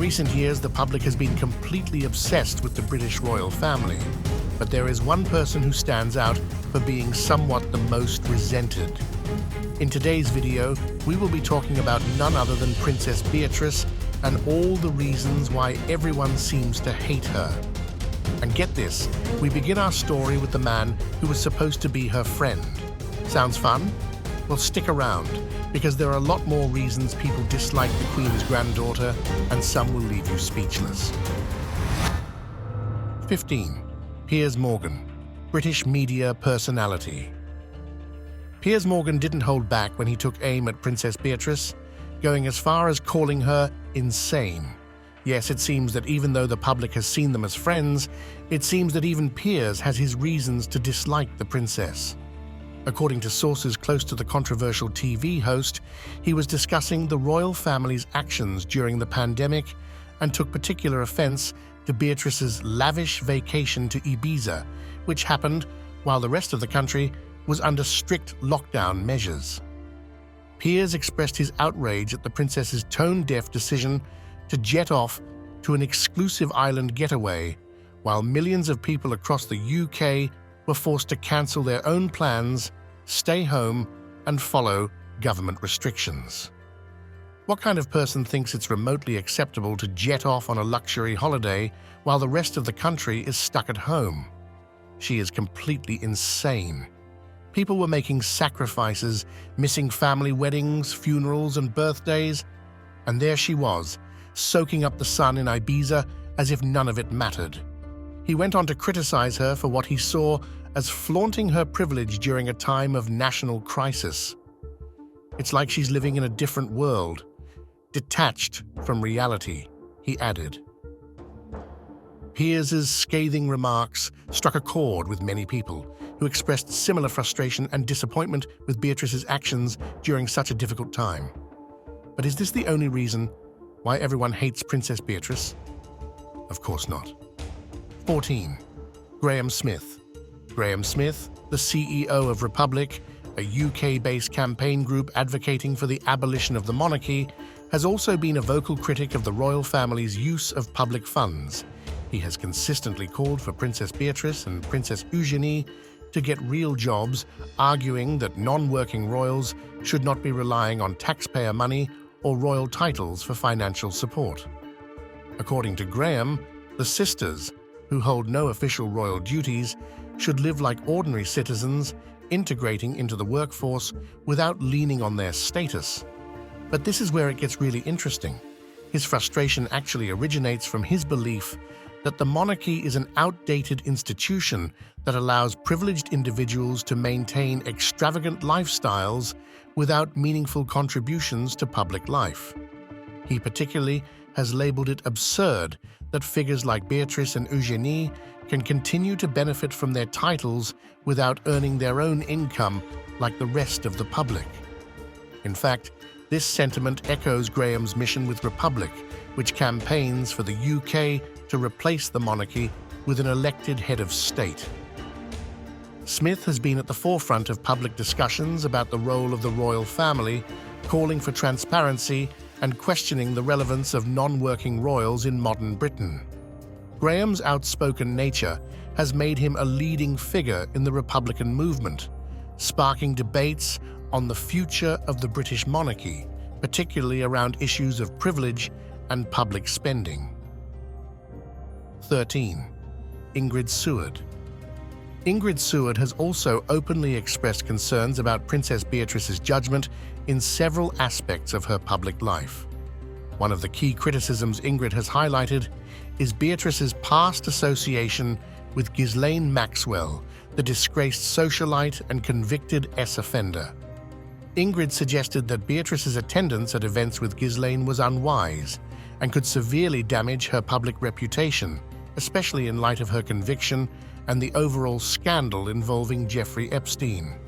recent years, the public has been completely obsessed with the British royal family, but there is one person who stands out for being somewhat the most resented. In today's video, we will be talking about none other than Princess Beatrice and all the reasons why everyone seems to hate her. And get this, we begin our story with the man who was supposed to be her friend. Sounds fun? Well, stick around, because there are a lot more reasons people dislike the Queen's granddaughter, and some will leave you speechless. 15. Pier Morgan, British media personality. Pier Morgan didn't hold back when he took aim at Princess Beatrice, going as far as calling her insane. Yes, it seems that even though the public has seen them as friends, it seems that even Piers has his reasons to dislike the princess. According to sources close to the controversial TV host, he was discussing the royal family's actions during the pandemic and took particular offense to Beatrice's lavish vacation to Ibiza, which happened while the rest of the country was under strict lockdown measures. Piers expressed his outrage at the princess's tone-deaf decision to jet off to an exclusive island getaway, while millions of people across the UK were forced to cancel their own plans, stay home, and follow government restrictions. What kind of person thinks it's remotely acceptable to jet off on a luxury holiday while the rest of the country is stuck at home? She is completely insane. People were making sacrifices, missing family weddings, funerals, and birthdays, and there she was, soaking up the sun in Ibiza as if none of it mattered. He went on to criticize her for what he saw as flaunting her privilege during a time of national crisis. It's like she's living in a different world, detached from reality, he added. Piers's scathing remarks struck a chord with many people, who expressed similar frustration and disappointment with Beatrice's actions during such a difficult time. But is this the only reason why everyone hates Princess Beatrice? Of course not. 14. Graham Smith. Graham Smith, the CEO of Republic, a UK-based campaign group advocating for the abolition of the monarchy, has also been a vocal critic of the royal family's use of public funds. He has consistently called for Princess Beatrice and Princess Eugenie to get real jobs, arguing that non-working royals should not be relying on taxpayer money or royal titles for financial support. According to Graham, the sisters, who hold no official royal duties, should live like ordinary citizens, integrating into the workforce without leaning on their status. But this is where it gets really interesting. His frustration actually originates from his belief that the monarchy is an outdated institution that allows privileged individuals to maintain extravagant lifestyles without meaningful contributions to public life. He particularly has labeled it absurd that figures like Beatrice and Eugenie can continue to benefit from their titles without earning their own income like the rest of the public. In fact, this sentiment echoes Graham's mission with Republic, which campaigns for the UK to replace the monarchy with an elected head of state. Smith has been at the forefront of public discussions about the role of the royal family, calling for transparency and questioning the relevance of non-working royals in modern Britain. Graham's outspoken nature has made him a leading figure in the Republican movement, sparking debates on the future of the British monarchy, particularly around issues of privilege and public spending. 13. Ingred Seward. Ingred Seward has also openly expressed concerns about Princess Beatrice's judgment in several aspects of her public life. One of the key criticisms Ingrid has highlighted is Beatrice's past association with Ghislaine Maxwell, the disgraced socialite and convicted ex-offender. Ingrid suggested that Beatrice's attendance at events with Ghislaine was unwise and could severely damage her public reputation, especially in light of her conviction and the overall scandal involving Jeffrey Epstein.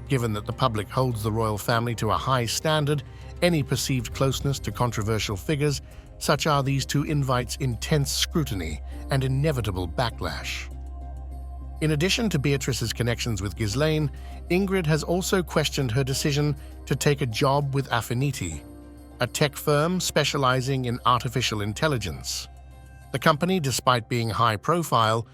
Given that the public holds the royal family to a high standard, any perceived closeness to controversial figures such as these two invites intense scrutiny and inevitable backlash. In addition to Beatrice's connections with Ghislaine, Ingrid has also questioned her decision to take a job with Affinity. a tech firm specializing in artificial intelligence. The company, despite being high-profile,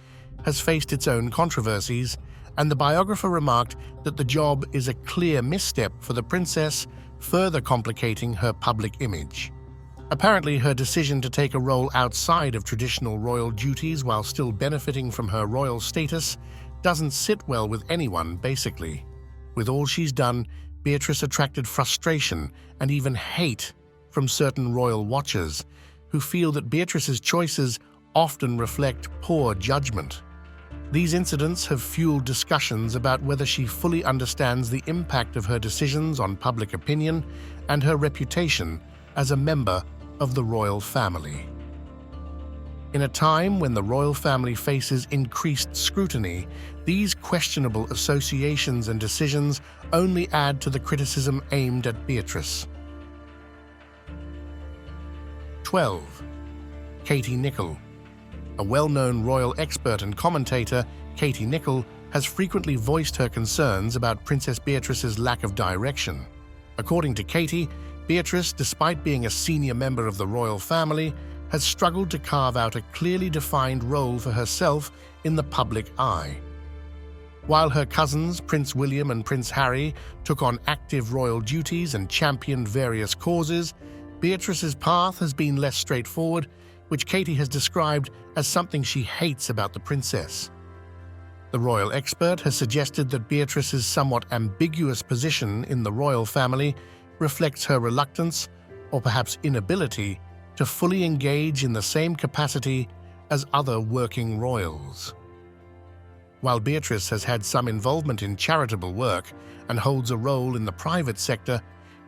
has faced its own controversies, and the biographer remarked that the job is a clear misstep for the princess, further complicating her public image. Apparently, her decision to take a role outside of traditional royal duties while still benefiting from her royal status doesn't sit well with anyone, basically. With all she's done, Beatrice attracted frustration and even hate from certain royal watchers who feel that Beatrice's choices often reflect poor judgment. These incidents have fueled discussions about whether she fully understands the impact of her decisions on public opinion and her reputation as a member of the royal family. In a time when the royal family faces increased scrutiny, these questionable associations and decisions only add to the criticism aimed at Beatrice. 12. Katie Nicholl. A well-known royal expert and commentator, Katie Nicholl has frequently voiced her concerns about Princess Beatrice's lack of direction. According to Katie, Beatrice, despite being a senior member of the royal family, has struggled to carve out a clearly defined role for herself in the public eye. While her cousins, Prince William and Prince Harry, took on active royal duties and championed various causes, Beatrice's path has been less straightforward, which Katie has described as something she hates about the princess. The royal expert has suggested that Beatrice's somewhat ambiguous position in the royal family reflects her reluctance, or perhaps inability, to fully engage in the same capacity as other working royals. While Beatrice has had some involvement in charitable work and holds a role in the private sector,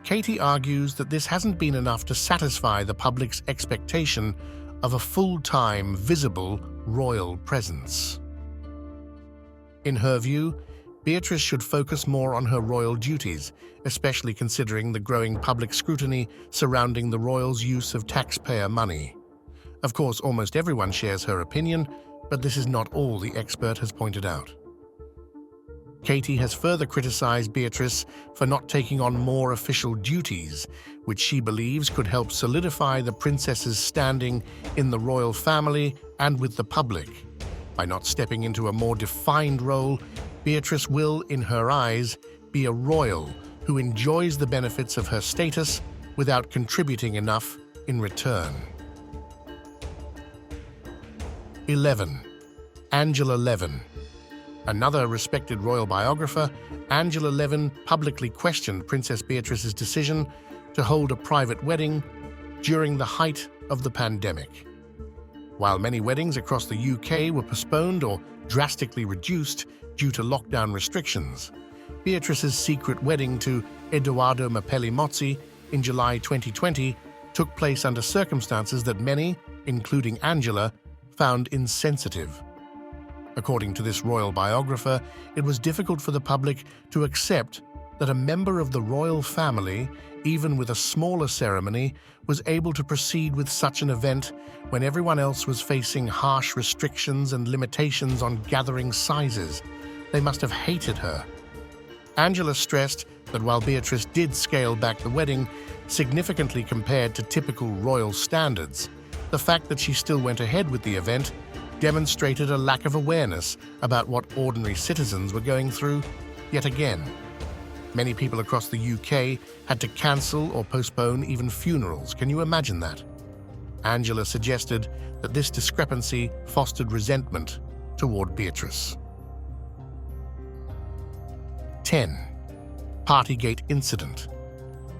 Katie argues that this hasn't been enough to satisfy the public's expectation of a full-time, visible royal presence. In her view, Beatrice should focus more on her royal duties, especially considering the growing public scrutiny surrounding the royals' use of taxpayer money. Of course, almost everyone shares her opinion, but this is not all the expert has pointed out. Katie has further criticized Beatrice for not taking on more official duties, which she believes could help solidify the princess's standing in the royal family and with the public. By not stepping into a more defined role, Beatrice will, in her eyes, be a royal who enjoys the benefits of her status without contributing enough in return. 11. Angela Levin. Another respected royal biographer, Angela Levin publicly questioned Princess Beatrice's decision to hold a private wedding during the height of the pandemic. While many weddings across the UK were postponed or drastically reduced due to lockdown restrictions, Beatrice's secret wedding to Edoardo Mapelli Mozzi in July 2020 took place under circumstances that many, including Angela, found insensitive. According to this royal biographer, it was difficult for the public to accept that a member of the royal family, even with a smaller ceremony, was able to proceed with such an event when everyone else was facing harsh restrictions and limitations on gathering sizes. They must have hated her. Angela stressed that while Beatrice did scale back the wedding significantly compared to typical royal standards, the fact that she still went ahead with the event demonstrated a lack of awareness about what ordinary citizens were going through yet again. Many people across the UK had to cancel or postpone even funerals. Can you imagine that? Angela suggested that this discrepancy fostered resentment toward Beatrice. 10. Partygate Incident.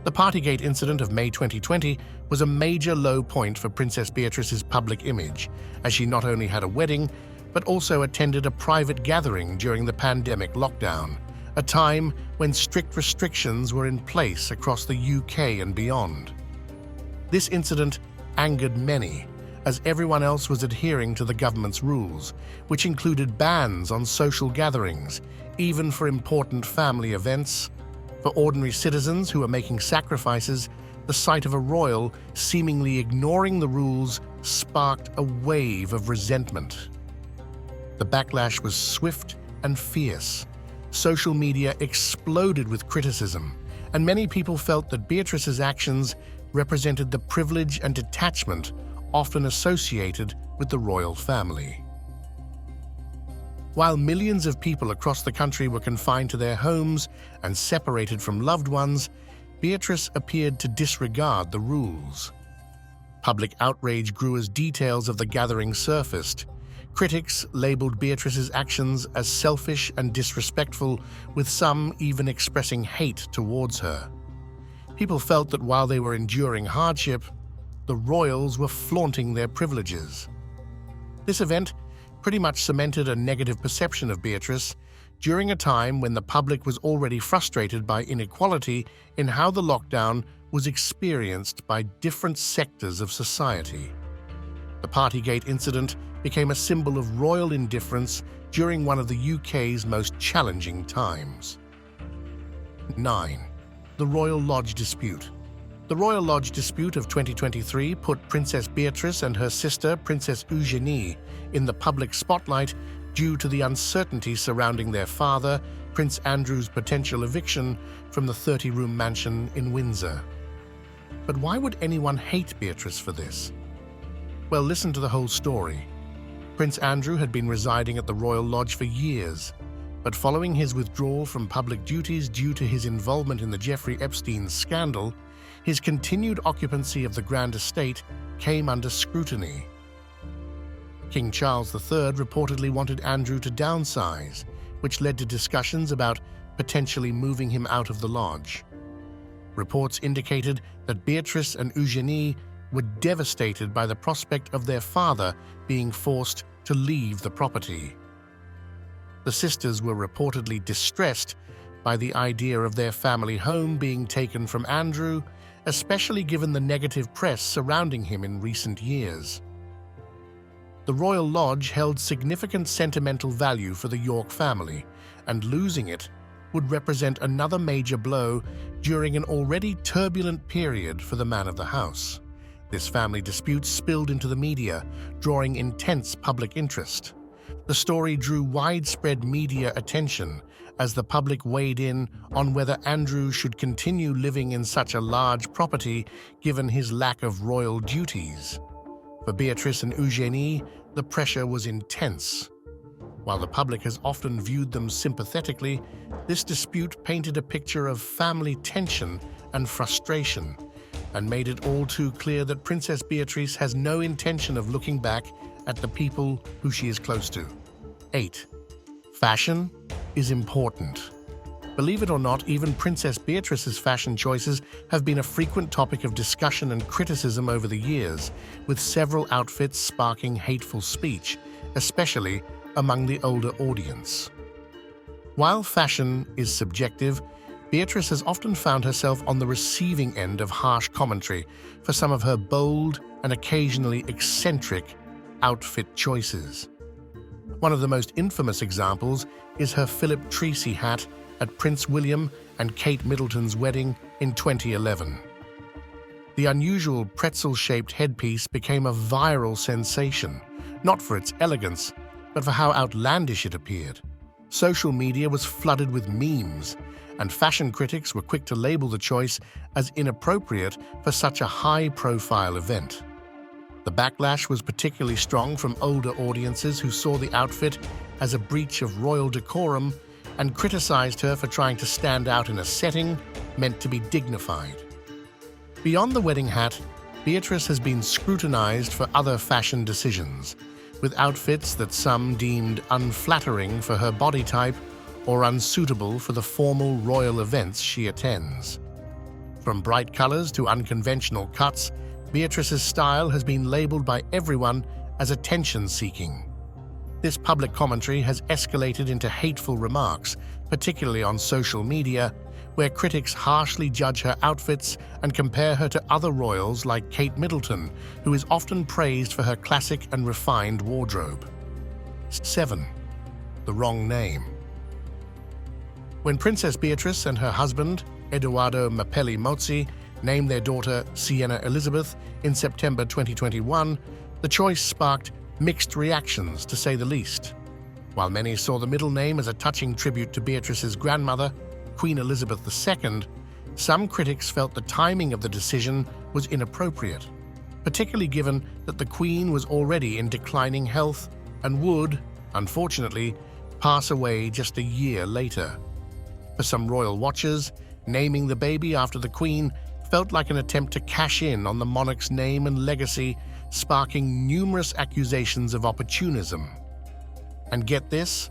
The Partygate incident of May 2020 was a major low point for Princess Beatrice's public image, as she not only had a wedding, but also attended a private gathering during the pandemic lockdown, a time when strict restrictions were in place across the UK and beyond. This incident angered many, as everyone else was adhering to the government's rules, which included bans on social gatherings, even for important family events. For ordinary citizens who were making sacrifices, the sight of a royal seemingly ignoring the rules sparked a wave of resentment. The backlash was swift and fierce. Social media exploded with criticism, and many people felt that Beatrice's actions represented the privilege and detachment often associated with the royal family. While millions of people across the country were confined to their homes and separated from loved ones, Beatrice appeared to disregard the rules. Public outrage grew as details of the gathering surfaced. Critics labeled Beatrice's actions as selfish and disrespectful, with some even expressing hate towards her. People felt that while they were enduring hardship, the royals were flaunting their privileges. This event pretty much cemented a negative perception of Beatrice during a time when the public was already frustrated by inequality in how the lockdown was experienced by different sectors of society. The Partygate incident became a symbol of royal indifference during one of the UK's most challenging times. 9. The Royal Lodge Dispute. The Royal Lodge Dispute of 2023 put Princess Beatrice and her sister, Princess Eugenie, in the public spotlight due to the uncertainty surrounding their father, Prince Andrew's potential eviction from the 30-room mansion in Windsor. But why would anyone hate Beatrice for this? Well, listen to the whole story. Prince Andrew had been residing at the Royal Lodge for years, but following his withdrawal from public duties due to his involvement in the Jeffrey Epstein scandal, his continued occupancy of the Grand Estate came under scrutiny. King Charles III reportedly wanted Andrew to downsize, which led to discussions about potentially moving him out of the lodge. Reports indicated that Beatrice and Eugenie were devastated by the prospect of their father being forced to leave the property. The sisters were reportedly distressed by the idea of their family home being taken from Andrew, especially given the negative press surrounding him in recent years. The Royal Lodge held significant sentimental value for the York family, and losing it would represent another major blow during an already turbulent period for the man of the house. This family dispute spilled into the media, drawing intense public interest. The story drew widespread media attention as the public weighed in on whether Andrew should continue living in such a large property given his lack of royal duties. For Beatrice and Eugenie, the pressure was intense. While the public has often viewed them sympathetically, this dispute painted a picture of family tension and frustration, and made it all too clear that Princess Beatrice has no intention of looking back at the people who she is close to. 8. Fashion is important. Believe it or not, even Princess Beatrice's fashion choices have been a frequent topic of discussion and criticism over the years, with several outfits sparking hateful speech, especially among the older audience. While fashion is subjective, Beatrice has often found herself on the receiving end of harsh commentary for some of her bold and occasionally eccentric outfit choices. One of the most infamous examples is her Philip Treacy hat at Prince William and Kate Middleton's wedding in 2011. The unusual pretzel-shaped headpiece became a viral sensation, not for its elegance, but for how outlandish it appeared. Social media was flooded with memes, and fashion critics were quick to label the choice as inappropriate for such a high-profile event. The backlash was particularly strong from older audiences who saw the outfit as a breach of royal decorum and criticized her for trying to stand out in a setting meant to be dignified. Beyond the wedding hat, Beatrice has been scrutinized for other fashion decisions, with outfits that some deemed unflattering for her body type or unsuitable for the formal royal events she attends. From bright colors to unconventional cuts, Beatrice's style has been labeled by everyone as attention-seeking. This public commentary has escalated into hateful remarks, particularly on social media, where critics harshly judge her outfits and compare her to other royals like Kate Middleton, who is often praised for her classic and refined wardrobe. 7. The wrong name. When Princess Beatrice and her husband, Edoardo Mapelli Mozzi, named their daughter Sienna Elizabeth in September 2021, the choice sparked mixed reactions, to say the least. While many saw the middle name as a touching tribute to Beatrice's grandmother, Queen Elizabeth II, some critics felt the timing of the decision was inappropriate, particularly given that the Queen was already in declining health and would, unfortunately, pass away just a year later. For some royal watchers, naming the baby after the Queen felt like an attempt to cash in on the monarch's name and legacy, sparking numerous accusations of opportunism. And get this?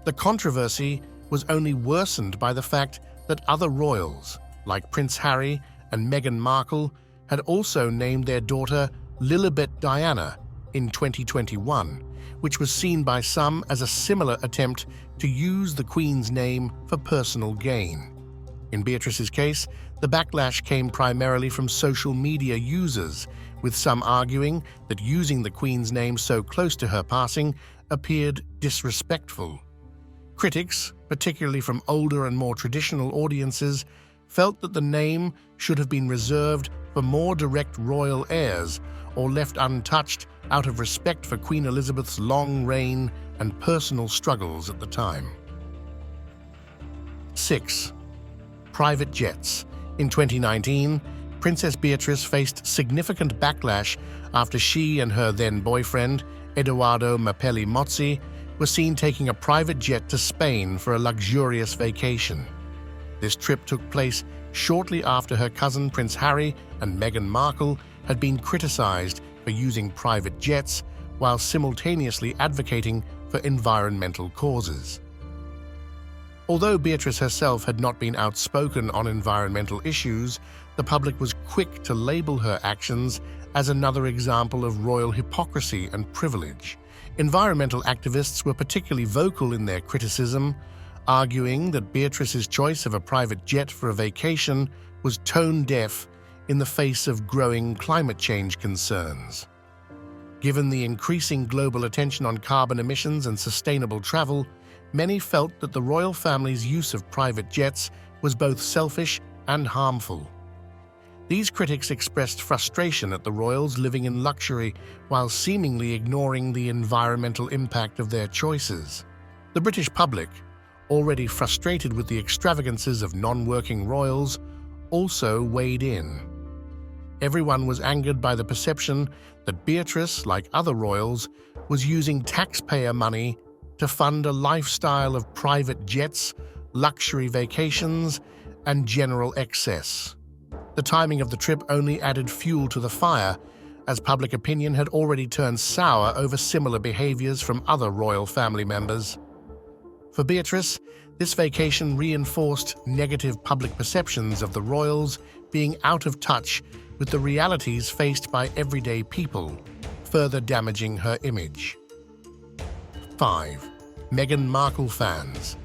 The controversy was only worsened by the fact that other royals, like Prince Harry and Meghan Markle, had also named their daughter Lilibet Diana in 2021, which was seen by some as a similar attempt to use the Queen's name for personal gain. In Beatrice's case, the backlash came primarily from social media users, with some arguing that using the Queen's name so close to her passing appeared disrespectful. Critics, particularly from older and more traditional audiences, felt that the name should have been reserved for more direct royal heirs or left untouched out of respect for Queen Elizabeth's long reign and personal struggles at the time. 6. Private jets. In 2019, Princess Beatrice faced significant backlash after she and her then-boyfriend, Edoardo Mapelli Mozzi, were seen taking a private jet to Spain for a luxurious vacation. This trip took place shortly after her cousin Prince Harry and Meghan Markle had been criticized for using private jets while simultaneously advocating for environmental causes. Although Beatrice herself had not been outspoken on environmental issues, the public was quick to label her actions as another example of royal hypocrisy and privilege. Environmental activists were particularly vocal in their criticism, arguing that Beatrice's choice of a private jet for a vacation was tone-deaf in the face of growing climate change concerns. Given the increasing global attention on carbon emissions and sustainable travel, many felt that the royal family's use of private jets was both selfish and harmful. These critics expressed frustration at the royals living in luxury while seemingly ignoring the environmental impact of their choices. The British public, already frustrated with the extravagances of non-working royals, also weighed in. Everyone was angered by the perception that Beatrice, like other royals, was using taxpayer money to fund a lifestyle of private jets, luxury vacations, and general excess. The timing of the trip only added fuel to the fire, as public opinion had already turned sour over similar behaviors from other royal family members. For Beatrice, this vacation reinforced negative public perceptions of the royals being out of touch with the realities faced by everyday people, further damaging her image. 5. Meghan Markle fans.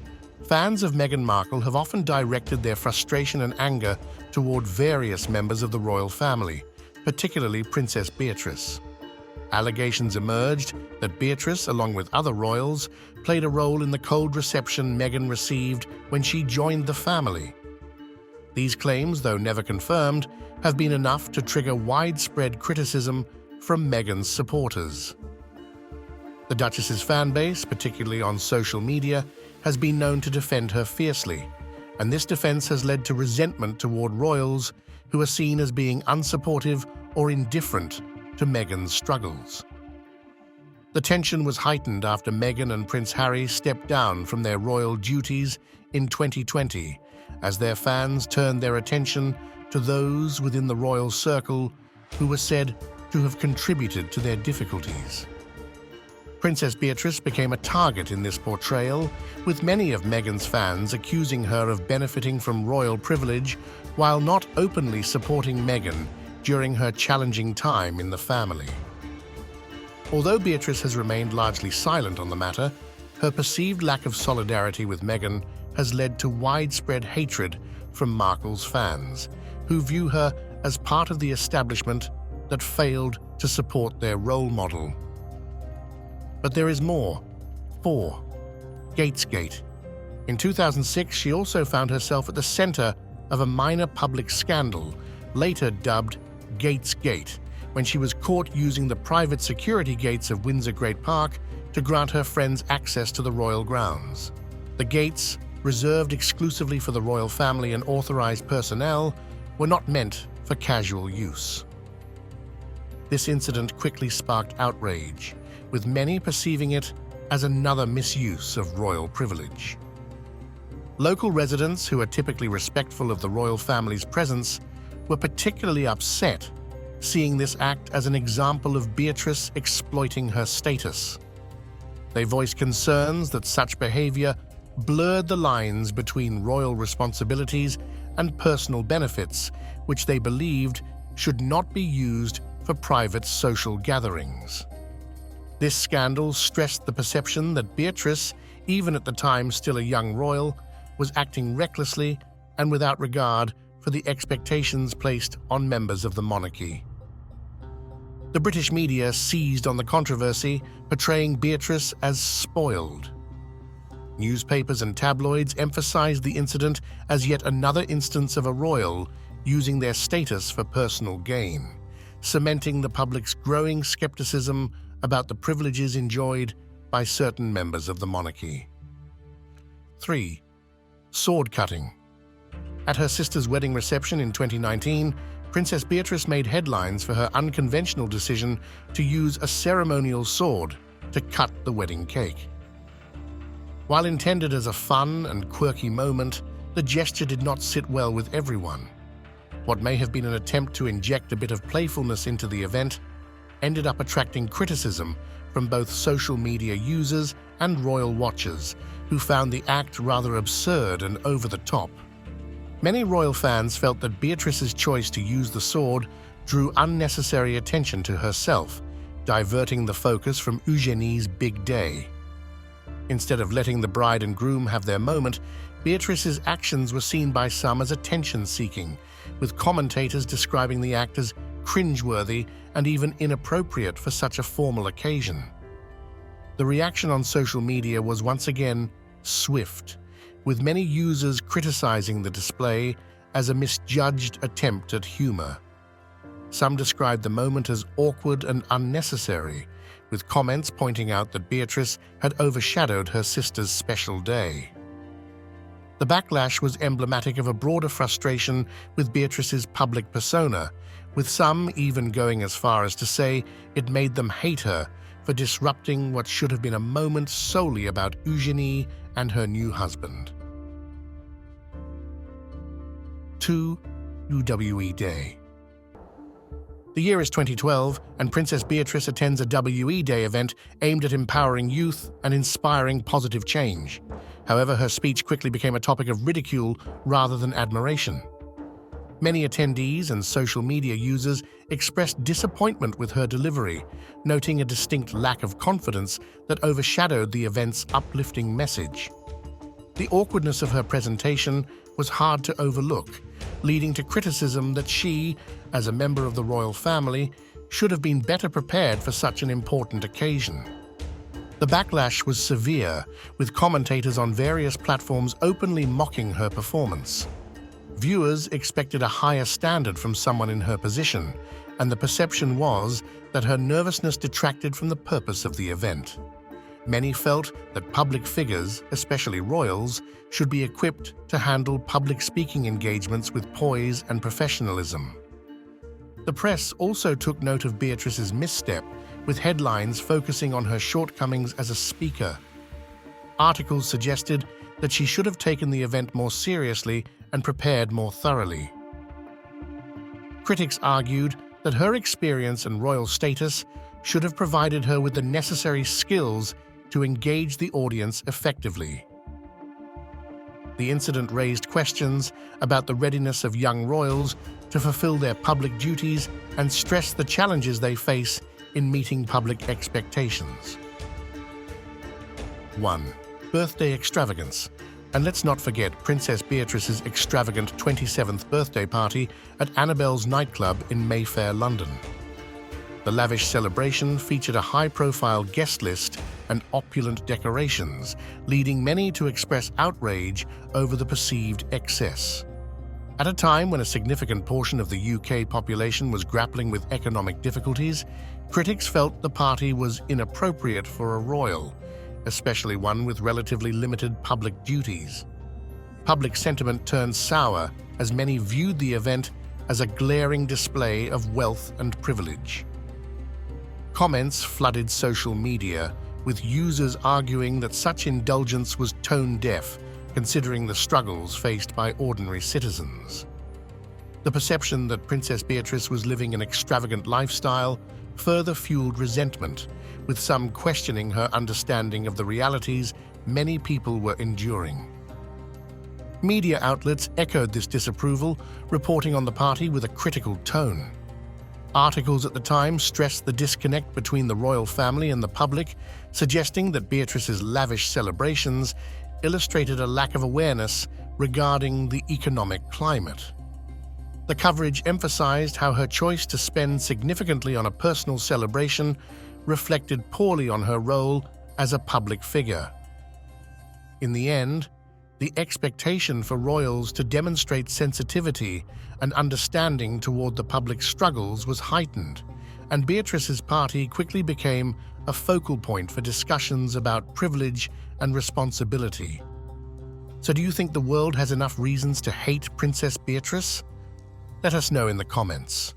Fans of Meghan Markle have often directed their frustration and anger toward various members of the royal family, particularly Princess Beatrice. Allegations emerged that Beatrice, along with other royals, played a role in the cold reception Meghan received when she joined the family. These claims, though never confirmed, have been enough to trigger widespread criticism from Meghan's supporters. The Duchess's fan base, particularly on social media, has been known to defend her fiercely, and this defense has led to resentment toward royals who are seen as being unsupportive or indifferent to Meghan's struggles. The tension was heightened after Meghan and Prince Harry stepped down from their royal duties in 2020, as their fans turned their attention to those within the royal circle who were said to have contributed to their difficulties. Princess Beatrice became a target in this portrayal, with many of Meghan's fans accusing her of benefiting from royal privilege while not openly supporting Meghan during her challenging time in the family. Although Beatrice has remained largely silent on the matter, her perceived lack of solidarity with Meghan has led to widespread hatred from Markle's fans, who view her as part of the establishment that failed to support their role model. But there is more. 4. Gatesgate. In 2006, she also found herself at the center of a minor public scandal, later dubbed Gatesgate, when she was caught using the private security gates of Windsor Great Park to grant her friends access to the royal grounds. The gates, reserved exclusively for the royal family and authorized personnel, were not meant for casual use. This incident quickly sparked outrage, with many perceiving it as another misuse of royal privilege. Local residents, who are typically respectful of the royal family's presence, were particularly upset, seeing this act as an example of Beatrice exploiting her status. They voiced concerns that such behavior blurred the lines between royal responsibilities and personal benefits, which they believed should not be used for private social gatherings. This scandal stressed the perception that Beatrice, even at the time still a young royal, was acting recklessly and without regard for the expectations placed on members of the monarchy. The British media seized on the controversy, portraying Beatrice as spoiled. Newspapers and tabloids emphasized the incident as yet another instance of a royal using their status for personal gain, cementing the public's growing skepticism about the privileges enjoyed by certain members of the monarchy. 3. Sword cutting. At her sister's wedding reception in 2019, Princess Beatrice made headlines for her unconventional decision to use a ceremonial sword to cut the wedding cake. While intended as a fun and quirky moment, the gesture did not sit well with everyone. What may have been an attempt to inject a bit of playfulness into the event ended up attracting criticism from both social media users and royal watchers, who found the act rather absurd and over the top. Many royal fans felt that Beatrice's choice to use the sword drew unnecessary attention to herself, diverting the focus from Eugenie's big day. Instead of letting the bride and groom have their moment, Beatrice's actions were seen by some as attention-seeking, with commentators describing the act as cringeworthy and even inappropriate for such a formal occasion. The reaction on social media was once again swift, with many users criticizing the display as a misjudged attempt at humor. Some described the moment as awkward and unnecessary, with comments pointing out that Beatrice had overshadowed her sister's special day. The backlash was emblematic of a broader frustration with Beatrice's public persona, with some even going as far as to say it made them hate her for disrupting what should have been a moment solely about Eugenie and her new husband. 2. UWE Day. The year is 2012, and Princess Beatrice attends a WE Day event aimed at empowering youth and inspiring positive change. However, her speech quickly became a topic of ridicule rather than admiration. Many attendees and social media users expressed disappointment with her delivery, noting a distinct lack of confidence that overshadowed the event's uplifting message. The awkwardness of her presentation was hard to overlook, leading to criticism that she, as a member of the royal family, should have been better prepared for such an important occasion. The backlash was severe, with commentators on various platforms openly mocking her performance. Viewers expected a higher standard from someone in her position, and the perception was that her nervousness detracted from the purpose of the event. Many felt that public figures, especially royals, should be equipped to handle public speaking engagements with poise and professionalism. The press also took note of Beatrice's misstep, with headlines focusing on her shortcomings as a speaker. Articles suggested that she should have taken the event more seriously and prepared more thoroughly. Critics argued that her experience and royal status should have provided her with the necessary skills to engage the audience effectively. The incident raised questions about the readiness of young royals to fulfill their public duties and stressed the challenges they face in meeting public expectations. 1. Birthday extravagance. And let's not forget Princess Beatrice's extravagant 27th birthday party at Annabel's nightclub in Mayfair, London. The lavish celebration featured a high-profile guest list and opulent decorations, leading many to express outrage over the perceived excess. At a time when a significant portion of the UK population was grappling with economic difficulties, critics felt the party was inappropriate for a royal, especially one with relatively limited public duties. public sentiment turned sour as many viewed the event as a glaring display of wealth and privilege. Comments flooded social media, with users arguing that such indulgence was tone-deaf, considering the struggles faced by ordinary citizens. The perception that Princess Beatrice was living an extravagant lifestyle further fueled resentment, with some questioning her understanding of the realities many people were enduring. Media outlets echoed this disapproval, reporting on the party with a critical tone. Articles at the time stressed the disconnect between the royal family and the public, suggesting that Beatrice's lavish celebrations illustrated a lack of awareness regarding the economic climate. The coverage emphasized how her choice to spend significantly on a personal celebration reflected poorly on her role as a public figure. In the end, the expectation for royals to demonstrate sensitivity and understanding toward the public's struggles was heightened, and Beatrice's party quickly became a focal point for discussions about privilege and responsibility. So do you think the world has enough reasons to hate Princess Beatrice? Let us know in the comments.